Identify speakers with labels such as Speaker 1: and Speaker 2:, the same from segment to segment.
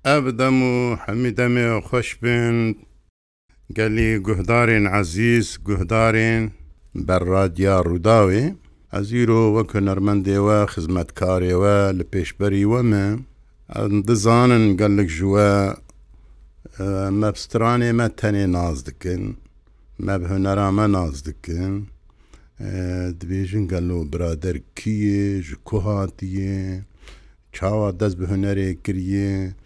Speaker 1: أبدمو حميدمي خوش بن قالي قهدارين عزيز قهدارين براديا روداوي أزيرو وكو نرمندي و خزمتكاري و لبيشبري وما اندزانن قالك جوا مبستراني ما تاني نازدكن ما بهنرا ما نازدكن دبيجن قالو برادر كيه جكو هاتيه چاوا دز بهنري كريه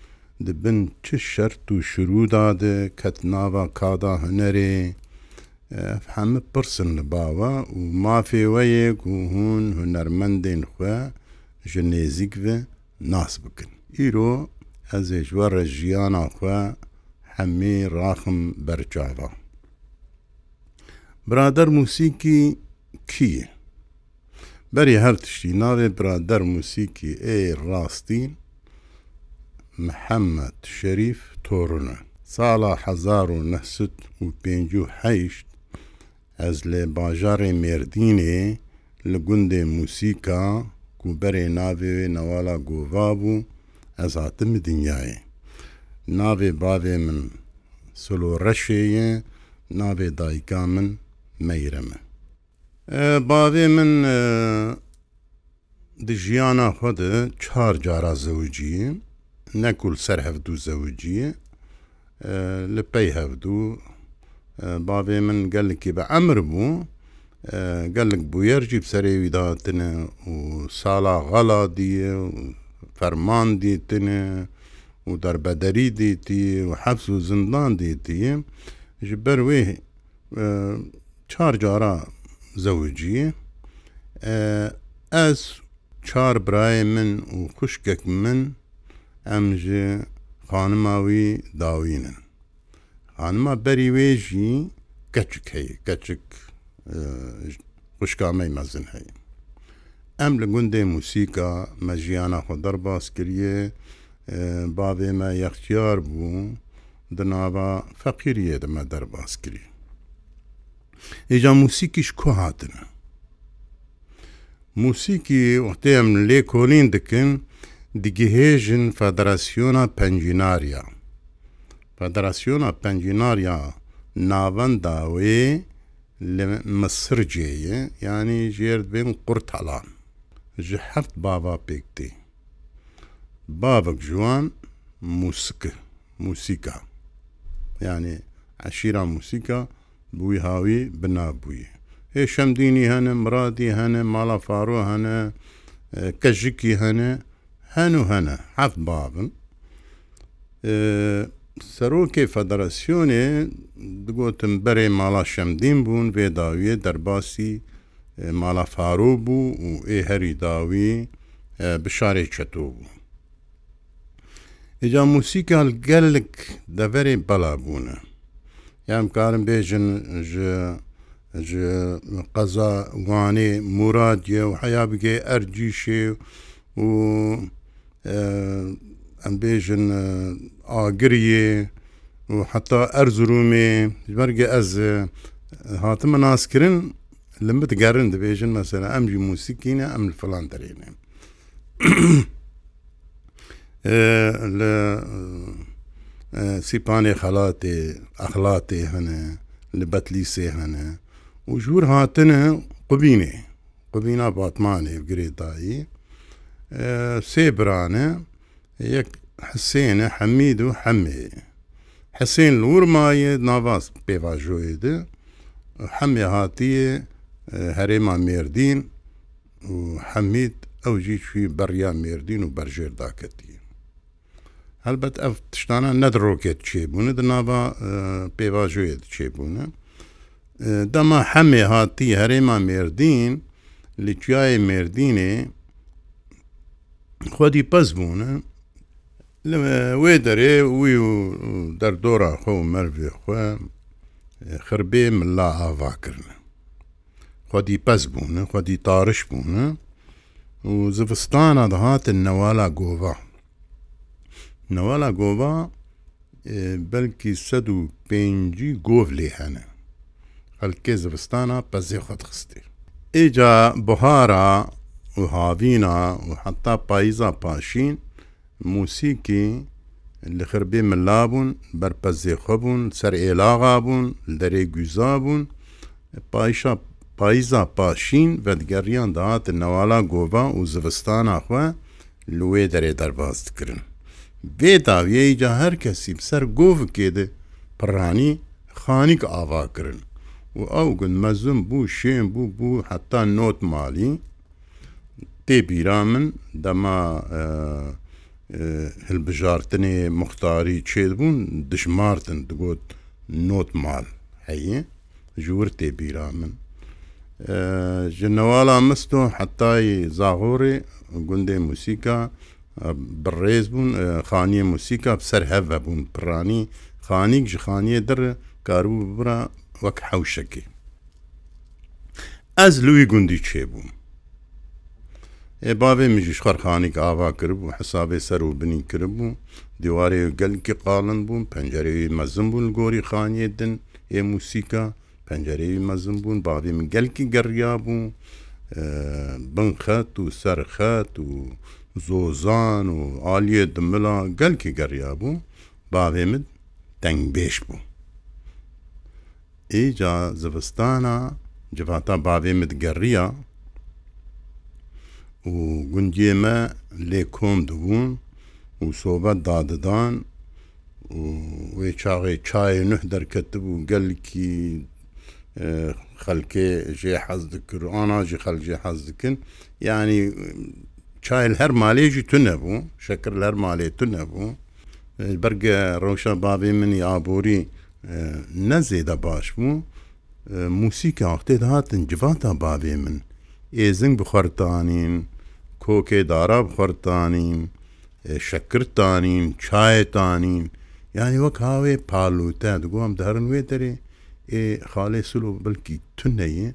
Speaker 1: دبن چه شرط و شروع داده کت ناوا کادا هنری همه پرسن لباوا و ما في ويك و هون هنرمندين خوا جنيزيك و ناس بكن ايرو از جوار جيانا خوا همي راخم برجاوا برادر موسيقي كيه بري هر تشتي ناوي برادر موسيقي اي راستين محمد شريف تورنا سالا 1958 از لباجار مردینه لگنده موسیقا کو بره ناوی نوالا گووابو از هاتم دنیای ناوی باوی من سلو رشویه ناوی دایکا من میرمه باوی من دی جیانا خود 4 جارا زوجیه نكل سر هفدو زوجية لبي هفدو بابي من قالك بعمر بو قالك بو يرجي بسري ويداتنا وصالة غلا دي وفرمان ديتنا ودربدري ديتي وحبس وزندان ديتي جبر ويه 4 جارا زوجية از 4 براي من وخشكك من امجي خانماوي داوينن خانما بري ويجي كتشك هي كتشك خشكامي مزن هي ام لگنده موسيقى مجيانا خو دربا سكريه بابي ما يختيار بو دنابا فقيريه دما دربا سكريه ايجا موسيقى شكو هاتنا موسيقى وقتهم لي كولين دكن دیگهیجن فدراسیونا پنجیناریا ناونداوی لمصر جیه یعنی جیرد بین قرطالان جحفت بابا بيكتي بابك جوان موسيقى يعني عشيرة موسيقى بوي هاوي بنابوي هي شمديني هنا مرادي هنا مالا فارو هنا كجكي هنا هنا حف بابن سروكي فدراسيوني دقوتن بري مالا شمدين بون في داوية درباسي مالا فاروبو و اي هري داوي بشاري چتوبو اجا موسيقى القلق دفري بلابونا يعني كارم بيجن ج قضا واني مرادية وحيابكي ارجيشي و ام بيجن آگریه و حتی ارزرومي برگه از هاتم ناس کرن لمبت گرن ده بيجن مثلا ام جي موسيقينا ام الفلان درينه سيباني خلاتي اخلاتي هنا لبتليسي هنا وجور هاتنا قبينة باطماني بقريطاي سيبرانه يك حسين حميد وحمي حسين الورماي نافاس بيفاجويد حمي هاتي هريما ميردين وحميد اوجي في بريا ميردين وبرجير داكتي هلبت اف تشتانا ندروكيت تشيبون دنافا بيفاجويد تشيبون دما حمي هاتي هريما ميردين اللي جاي ميرديني خودي بزبونه ويدري ويو دردورا خو مرفي خو خربي من لا افاكرنا خودي بزبونه خودي طارش بونه وزفستانا دهات النوالا قوفا بلكي سدو بينجي قوف لي هنا خلكي زفستانا بزي خد خستي اجا بهارا وهافينا وحتى بايزا باشين موسيقي اللي خربي من لابون برپزی خوبون سر ایلاغا بون لدری گوزا بون پاییزا پاشین و دگریان دهات نوالا گوبا و زوستان آخوا لوی دری درباز کرن وی داویه جا هر کسی بسر گوف کده پرانی خانیک آوا کرن و او گن مزم بو شین بو حتی نوت مالی تی بیرامن دما هالبجارتني مختاري تشيدبون دشمارتن دقوت نوت مال هي جورتي بيرامن جنوالا مستو حتى زاغوري قندي موسيقى بالريزبون خانية موسيقى بسر هفبون براني خانيك جخانية در كارو برا وك حوشكي از لوي قندي تشيبون بابي مجيش خانيك آوا كربو حسابي سرو بني كربو ديواري قلقي قالن بون پنجري مزن بون الگوري خانية دن اي موسيقى پنجري مزن بون بابي من قلقي قريابو بن خط و سر خط و زوزان و آلية دملا قلقي قريابو بابي مد تنگ بيش بو ايجا زبستانا جفاتا بابي مد قريا و گنجی ما لیکوم دبون و صحبت داددان و چاقی چای نه در کتب و گل کی خلکه جی حز دکر آنا جی خل جی حز دکن یعنی چای الهر مالی جی تنبو شکر الهر مالی تنبو برگ روشا بابی من یابوری نزیده باش بو موسیقی وقتی دهاتن جواتا بابی من ایزنگ بخورتانین کوکه دارا بخورتانین شکرتانین چایتانین یعنی وقت هاوی پالوتا دگو هم دهرن وی داری خاله سلو بلکی تنهی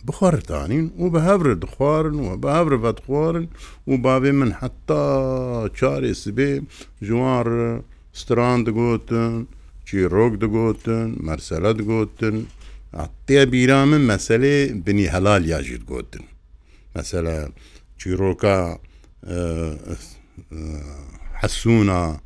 Speaker 1: بخورتانین و به هفر دخوارن و به هفر بدخوارن و بابی من حتی چاری سبی جوار ستران دگوتن چی روگ دگوتن مرسله دگوتن عطيه بيرامن مسألة بني حلال ياجد قوتن مثلا چيروكا حسونا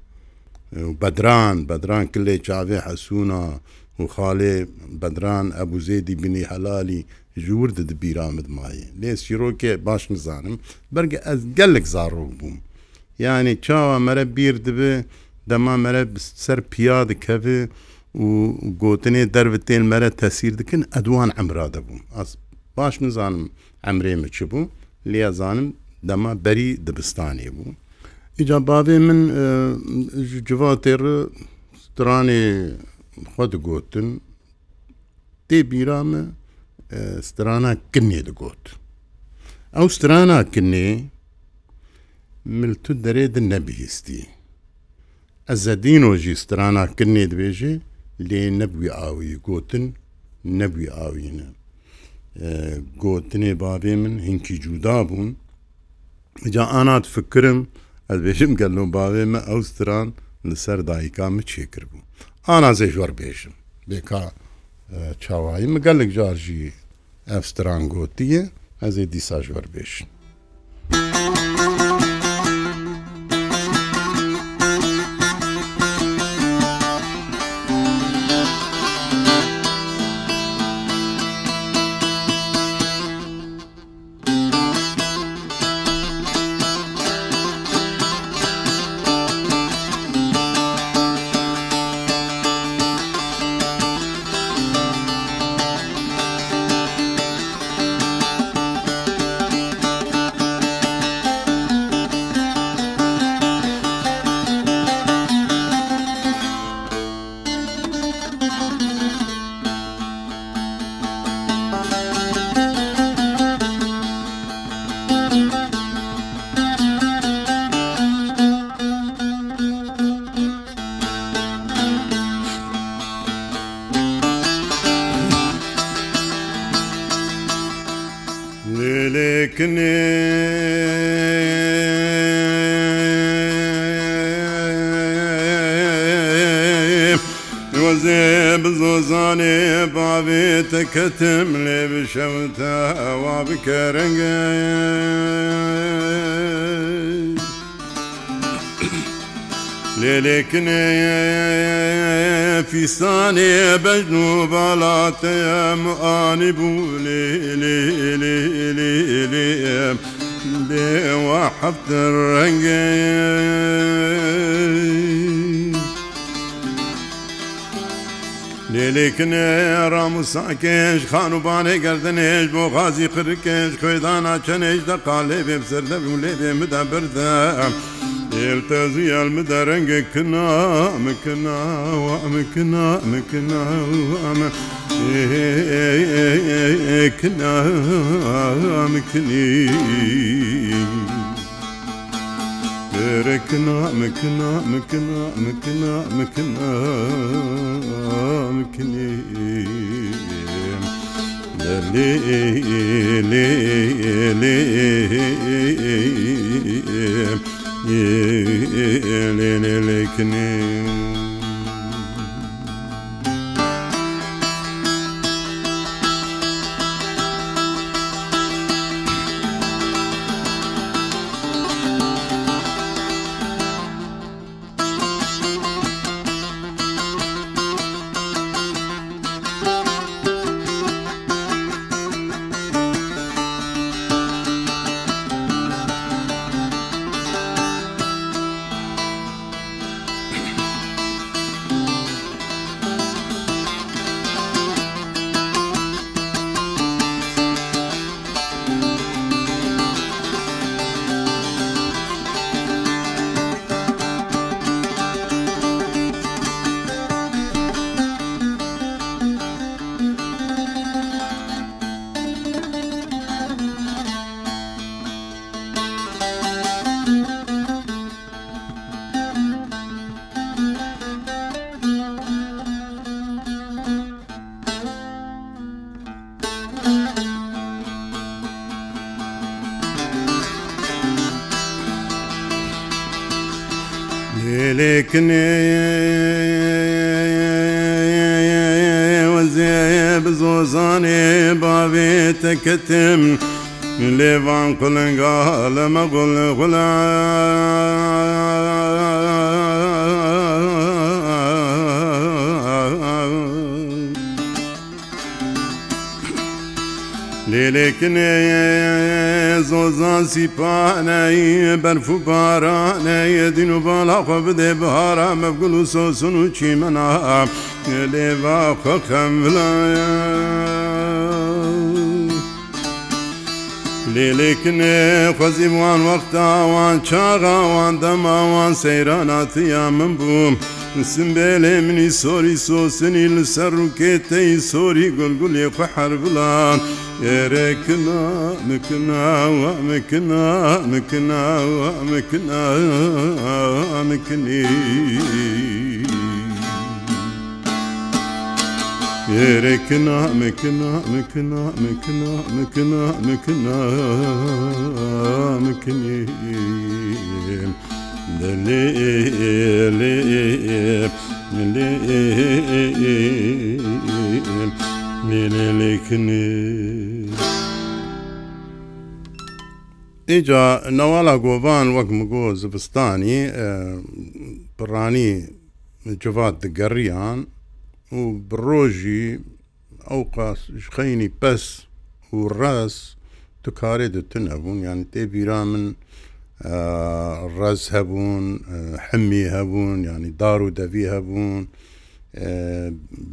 Speaker 1: وبدران كله شعبي حسونا وخالي بدران ابو زيدي بني حلالي جورد بيرامد ماي ليس شيروكي باش نزانم برقى از قلق زاروك بوم يعني چاوا مرب بير دبه دما مرب سر بياد كفي و گوتنی دروتین مرا تاثیر دکن ادوان عمرا دبوم از باش نزانم عمری مچ بو لیا زانم دما بری دبستانی بو اجا بابی من جواتر سترانی خود گوتن تی بیرام سترانا کنی دگوت او سترانا کنی ملتو درید نبی استی از دینو جی سترانا کنی دبیجی لي نبوي آوي قوتن نبوي آوينا قوتني بابي من هنكي جودابون جا أنا تفكرم البيشم قال لهم بابي ما أوستران لسر دايكا متشكر بو أنا زي جوار بيشم بيكا چاواي مقال لك جارجي أوستران قوتيه هزي ديسا جوار بيشم وزيب زوزاني بابي تكتم لي بشوتا وبكرنجي ليلكن في ثانية بجنو بلاتي مآنبو لي لي لي لي لي لي وحبت الرنجي ليلكن رامو ساكيش خانو باني قردنيش بو غازي قركيش خويدانا چنيش دقالي بسرده بولي مدبر ذا التزي المدرنج كنا مكنا ومكنا مكنا كنا مكني ركنا مكنا مكنا مكنا مكنا مكني لي لي لي لكني لكني وزيب زوزاني بابي تكتم ليفان قلن قال ما قل غلا ليلكني زوزان سيباني برفو باراني دينو بالا خبدي بهارا مبقلو سوسنو چي منا ليبا خخملا ليلكني خوزي وان وقتا وان چاغا وان دما وان سيراناتيا من بوم سنبالي مني سوري سوسني لسر كيتي سوري قل يقحر بلان يركنا مكنا ومكنا مكنا ومكنا مكني يركنا مكنا مكنا مكنا مكنا مكنا مكني إجا نوالا قوبان وقت مقو زبستاني براني جواد دقريان وبروجي أوقاس شخيني بس والراس تكاري دتنبون يعني تبيرا من الراس هبون حمي هبون يعني دارو دفي هبون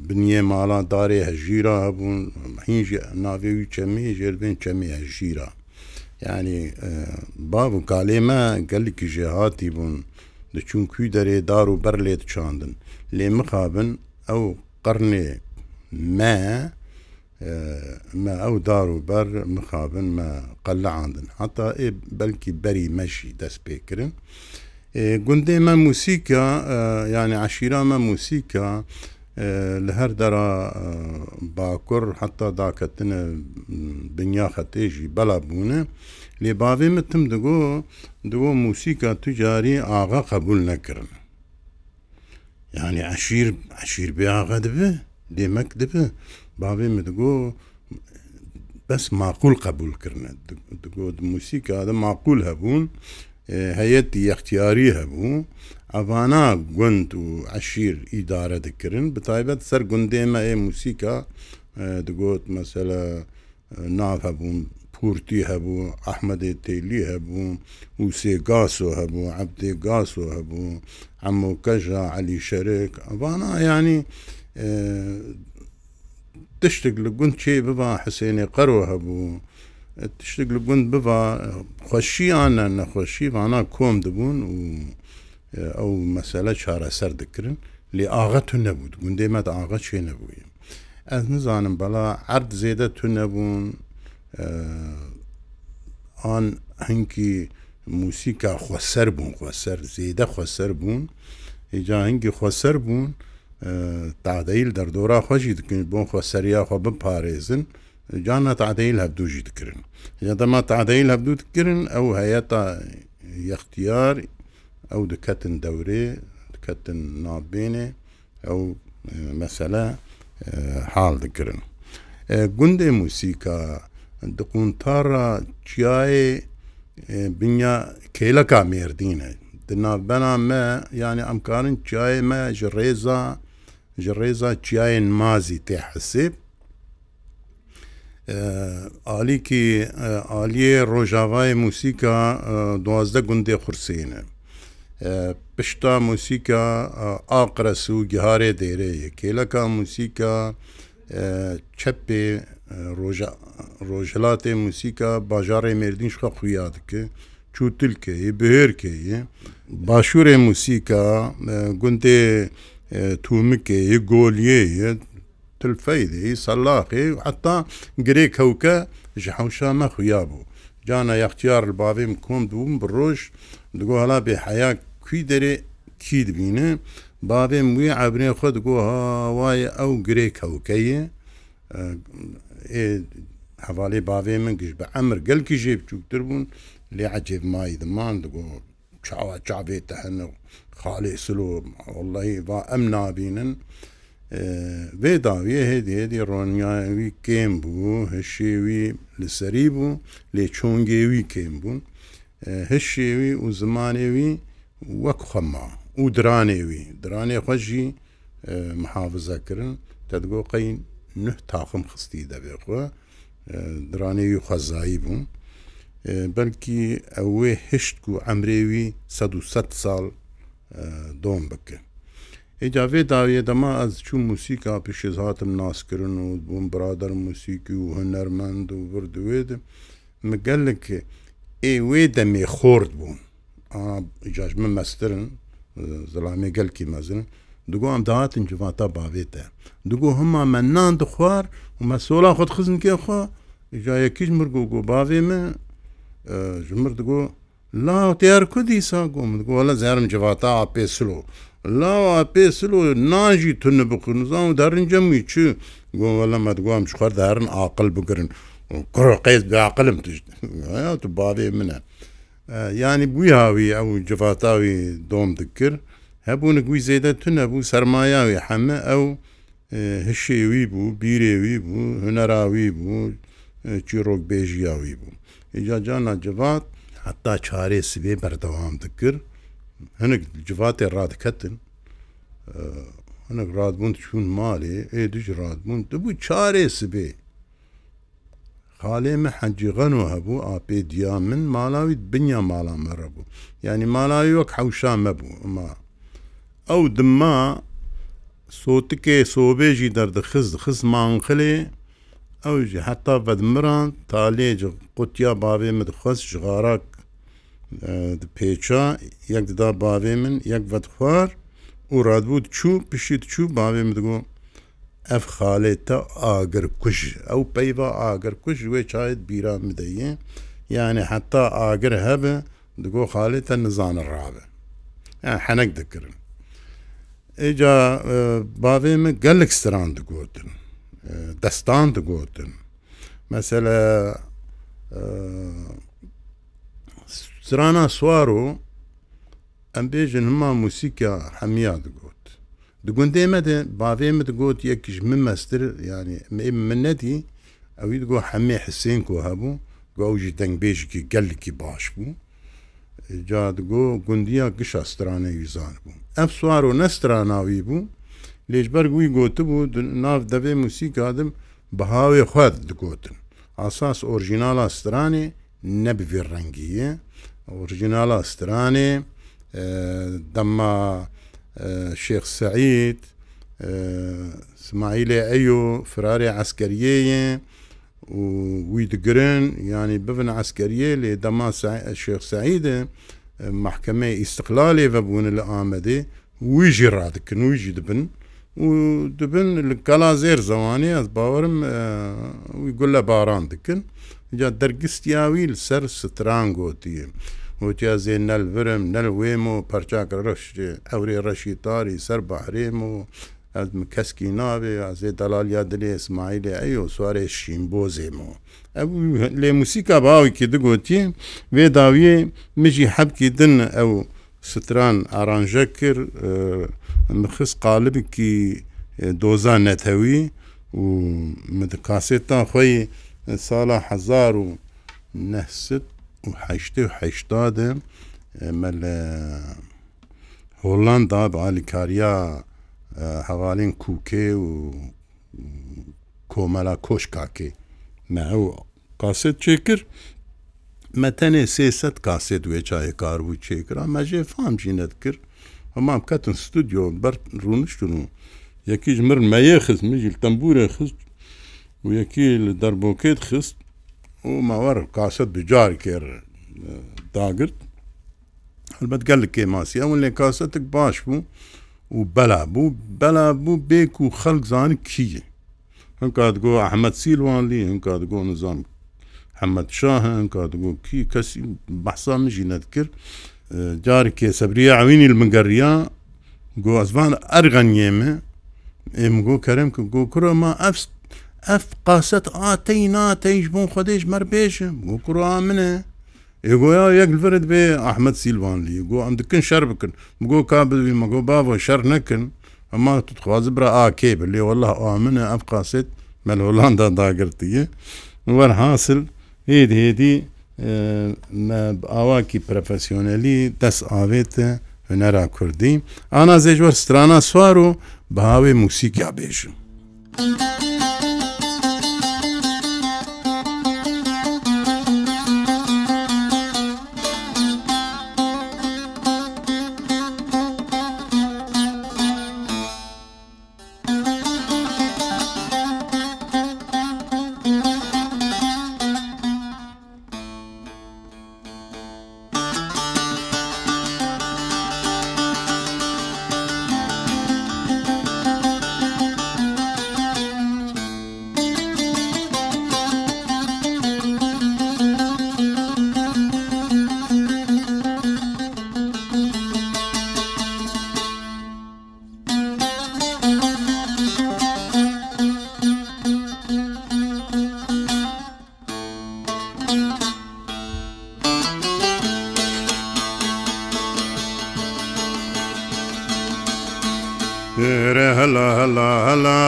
Speaker 1: بنيه مالا داري هجيرة هبون حين نافيوي چمي جربين چمي هجيرة يعني بابو كاليما قال لك جهاتي بون دچون كوي داري دارو برليت چاندن لي مخابن او قرني ما أو دارو بر مخابن ما قلع عندن حتى إيه بلكي بري مشي داس بيكرن قندي ما موسيقى يعني عشيرة ما موسيقى لهر درا باكر حتى داكتنا بنياخة تيجي بلا بونه لبابي متم دقو موسيقى تجاري آغا قبول نكرن يعني عشير بآغا دبه ديمك دبه بابي مدقو بس معقول قبول كرنا دقو الموسيقى هذا معقول هبون هيتي اختياري هبون أفانا قند وعشير إدارة دكرن بتايبت سر قندي ما إيه موسيقى دقوت مثلا ناف هبون بورتي هبو أحمد تيلي هبو وسي قاسو هبو عبدي قاسو هبو عمو كجا علي شريك أفانا يعني تشتغل قند شي ببا حسيني قرو هبو تشتغل قند ببا خوشي أنا خوشي فانا كوم دبون او مسألة شارع سر دكرن لي آغا نبود قندي ما آغا شي نبوي از نزانم بلا عرض زيادة نبون آن هنكي موسيقى خوسر بون خوسر زيادة خوسر بون اجا هنكي خوسر بون تعديل در دورا خوشي دكرن بون خوسريا خو بپاريزن جانا تعديل هبدو جي دكرن اجا ما تعديل هبدو دكرن او هياتا اختيار او دكتن دوري دكتن نابيني او مسألة حال ذكرن قندي موسيقى دقون تارا جاي بنيا كيلكا ميردينة دنا بنا ما يعني امكان جاي ما جريزا جاي مازي تحسب آلي آلية روجاواي موسيقى 12 قندي خرسينة پشتا موسیقى آقرسو گهاره دیره کلکا موسیقى چپ روجلات موسیقى باجار مردین شخا خویاد که چوتل که بهر که باشور موسیقى گنده تومکه گولیه تلفیده صلاقه حتى گریک هوکا جحوشا ما خویابو جانا اختیار البابي مكوم دوم بالروج دقو هلا بحياة كي دري كي دبينه بابي موي عبرين خود دقو هواي او غريك هوكيه حوالي بابي من قش بعمر قل كي جيب شوك تربون لي عجب ماي ذمان دقو شعبي تحن خالي سلو والله با امنا بينن بيداوية هدي رونياوي كيمبو هشيوي لسريبو لچونگيوي كيمبو هشيوي وزمانيوي وكخما دراني خوشي محافظة كرن تدقو قين نه تاخم خستي دبيخوا درانيوي خزايبو بلكي اوه هشتكو عمريوي 107 سال دوم بكه اجا داویه دما از چون موسیقى پیش از هاتم ناس کرن و بون برادر موسیقی و هنرمند و بردوید مقلك ای ویده می خورد بون انا اجاج من مسترن ظلامي قل كي مازن دقو ام دهاتن جواتا باويته دقو هما منان دخوار ومسؤولا خود خزن كي خو اجا يكيج مرقو باوي من جمر دقو لا تيار كدي ساقوم دقو ولا زهرم جواتا عبي سلو لا بيسلو ناجي تنبق نظام دارن جمي شو قول والله ما تقوم شخر دارن عاقل بقرن كرو قيس بعقلم تجد يا تبابي منها يعني بويهاوي او جفاتاوي دوم ذكر هبون قوي زيادة تنبو سرماياوي حما او هشيوي بو بيريوي بو هنراوي بو چيروك بيجياوي بو اجا جانا جفات حتى چاري سبي بردوام ذكر هناك جفاتي راد كتن هناك راد بون شون مالي اي دج راد بون دبو چاري سبي خالي ما حجي غنو هبو آبي ديامن مالاوي بنيا مالا مربو يعني مالاوي وك حوشا مبو ما او دما صوتك صوبيجي درد خز مانخلي او جي حتى بدمران تالي قطيا بابي مدخص جغارك پیچا یک دا باوی من یک ودخوار او راد بود چو پشید چو باوی من دگو اف خاله تا آگر کش او پیوا آگر کش و چاید بیرا مدهیه يعني حتى آگر هبه دگو خاله تا نزان الرابه يعني حنك ذكرن اجا باوی من قلق ستران دگوتن دستان دگوتن مثلا سرانا سوارو ام بيجن هما موسيقى حمية دقوت دقون ديما بافي مدقوت يكش من مستر يعني من ندي او يدقو حمي حسين كو هبو قو جي دنگ بيجي كي قل كي باش بو جادگو گندیا گش استرانه یزار بو اف سوارو نستراناوی بو لیجبر گوی گوته بو ناف دبه موسیقی آدم بهاوی خود دگوتن اساس اورجینال استرانه نبی رنگیه اورجینال استرانه دما شيخ سعيد اسماعيل ايو فراري عسكريه ويدقرن يعني ببن عسكريه لدما الشيخ سعيد محكمه استقلالي ببون الامدي ويجي رادكن ويجي دبن ودبن الكلازير زواني از باورم ويقول له باران دكن جا درقستياوي لسر سترانغوتي وتيا زين نل فرم نل ويمو برشاك رش اوري رشي طاري سر بحريمو از مكسكي نابي زي دلال يادلي اسماعيل ايو سواري شيمبوزيمو ابو لي موسيقى باوي كي دغوتي في داوي مجي حبكي دن او ستران ارانجكر مخص قالب كي دوزا نتوي ومدكاسيتا خوي صالح هزار ونهست وحشته وحشتاده مال هولندا بعالكاريا حوالين كوكي وكومالا كوشكاكي معو قاسد شكر متني سيست قاسد ويجاي كاربو شكر اما جي فهم جي نذكر اما بكاتن ستوديو برت رونشتنو يكي جمر ما ياخذ ميجي التنبور ياخذ ويكي الدربوكيت خست وما ور قاسد بجار كير داقرت البت قال لك ماسي اول اللي قاستك باش بو وبلا بو بيكو خلق زاني كيه هنك تقول احمد سيلوان لي هنك تقول نظام محمد شاه هنك تقول كي كسي بحصا مجي نذكر جاري كي سبريا عويني المنقريا قو ازبان ارغن يمه امقو كريم قو كرو ما اف قاست اتينا تيجبون خديش مربيش قو كرو امنه يقول يا الفرد بي احمد سيلفان لي يقول عندكن شربكن بقول كابل ما قول بابا شر نكن اما تتخواز برا كيب اللي والله امنه ابقى ست من هولندا داقرتيه ور حاصل هيدي ما باواكي بروفيسيونالي دس اويت هنرا كردي انا زيجور سترانا سوارو بهاوي موسيقى بيجو هلا هلا هلا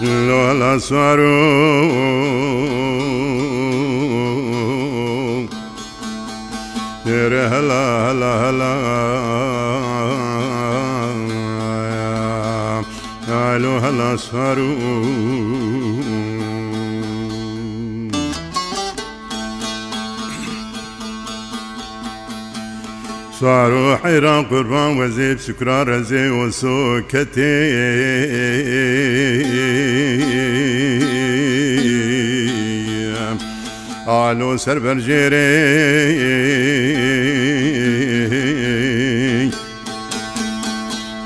Speaker 1: لو هلا سوارو هلا هلا هلا لو هلا سوارو صاروا حيران قربان وزيب سكران رزي وسوكتي قالوا سربر جيري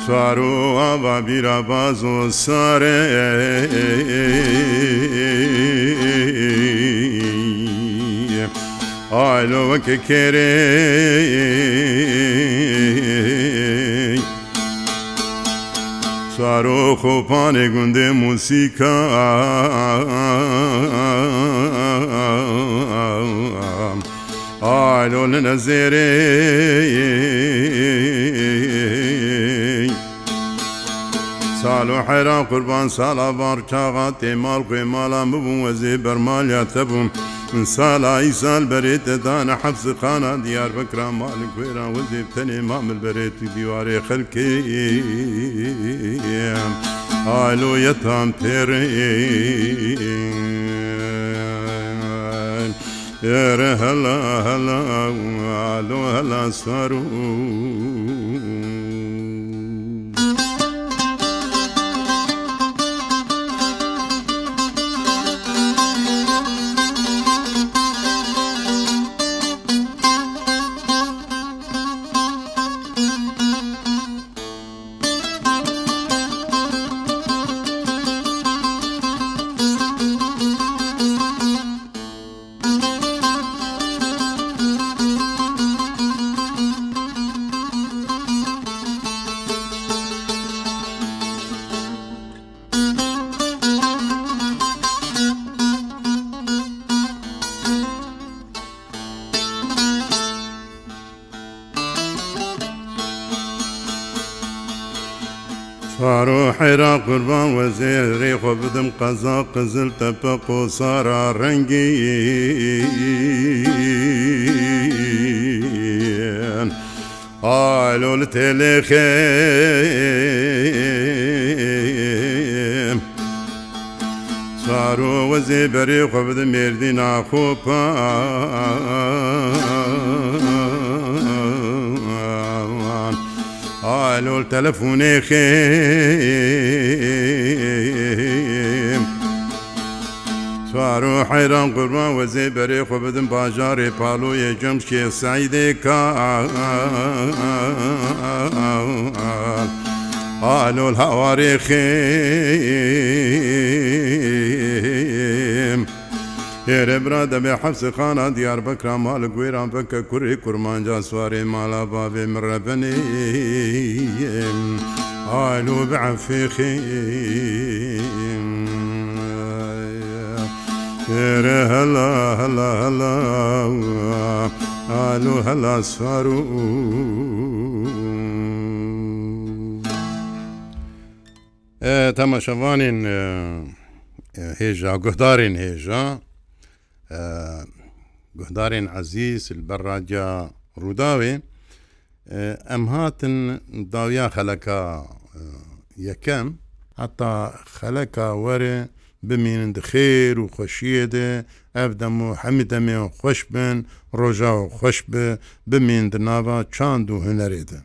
Speaker 1: صاروا أبا بيرا بازو ساري قالوا وككيري صاروا خوباني قند موسيقى قالوا لنزيري آلو حیران قربان سالا بار چاقاتی مال قوی مالا ببون وزی برمالیا تبون سالا ای سال بريت دانا حفظ قانا ديار بكرة مالك ويران وزي بتني مامل بريت ديواري خلكي آلو يتام تيرين يا هلا هلا آلو هلا صارو صاروا حيرا قربان وزير ريخ وبدم قزا قزل تبقو صار رنجين قالوا لتلخيم صاروا وزير بريخ وبدم يردين عخوبا قالوا التلفوني خيم صاروا حيران قربان وزي بريخ وبدن باجاري بالو يجمشي سعيدي كان قالوا الهواري خيم يا برادة بحبس خانة ديار بكرة مال قويران بكا كوري كرمان جا سواري مالا بابي من ربني قالوا بعفي خيم يا هلا هلا هلا قالوا هلا سوارو تماشوانين هيجا قهدارين هيجا قهدارين عزيز البراجة روداوي ام هاتن داويا خلقا يكم حتى خلقا وري بمين خير وخشيده افدمو حمدمي وخشبن رجا وخشبه بمين دنابا چاندو هنريده